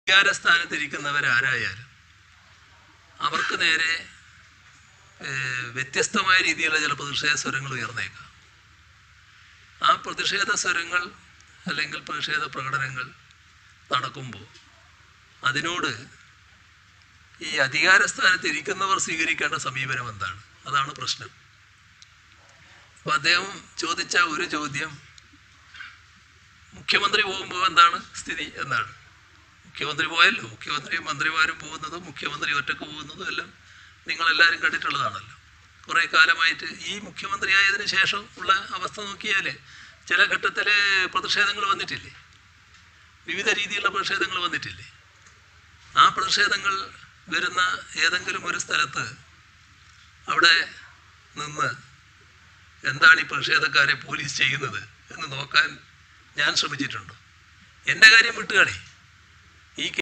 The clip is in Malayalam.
അധികാരസ്ഥാനത്തിരിക്കുന്നവരാരായാലും അവർക്ക് നേരെ വ്യത്യസ്തമായ രീതിയിലുള്ള ചില പ്രതിഷേധ സ്വരങ്ങൾ ഉയർന്നേക്കാം. ആ പ്രതിഷേധ സ്വരങ്ങൾ അല്ലെങ്കിൽ പ്രതിഷേധ പ്രകടനങ്ങൾ നടക്കുമ്പോൾ അതിനോട് ഈ അധികാരസ്ഥാനത്തിരിക്കുന്നവർ സ്വീകരിക്കേണ്ട സമീപനം എന്താണ്? അതാണ് പ്രശ്നം. അപ്പോൾ അദ്ദേഹം ചോദിച്ച ഒരു ചോദ്യം, മുഖ്യമന്ത്രി പോകുമ്പോൾ എന്താണ് സ്ഥിതി എന്നാണ്. മുഖ്യമന്ത്രി പോയല്ലോ, മുഖ്യമന്ത്രിയും മന്ത്രിമാരും പോകുന്നതും മുഖ്യമന്ത്രി ഒറ്റക്ക് പോകുന്നതും എല്ലാം നിങ്ങളെല്ലാവരും കണ്ടിട്ടുള്ളതാണല്ലോ. കുറേ കാലമായിട്ട് ഈ മുഖ്യമന്ത്രി ആയതിനു ശേഷം ഉള്ള അവസ്ഥ നോക്കിയാൽ ചില ഘട്ടത്തിൽ പ്രതിഷേധങ്ങൾ വന്നിട്ടില്ലേ, വിവിധ രീതിയിലുള്ള പ്രതിഷേധങ്ങൾ വന്നിട്ടില്ലേ? ആ പ്രതിഷേധങ്ങൾ വരുന്ന ഏതെങ്കിലും ഒരു സ്ഥലത്ത് അവിടെ നിന്ന് എന്താണ് ഈ പ്രതിഷേധക്കാരെ പോലീസ് ചെയ്യുന്നത് എന്ന് നോക്കാൻ ഞാൻ ശ്രമിച്ചിട്ടുണ്ടോ? എൻ്റെ കാര്യം വിട്ടുകളി.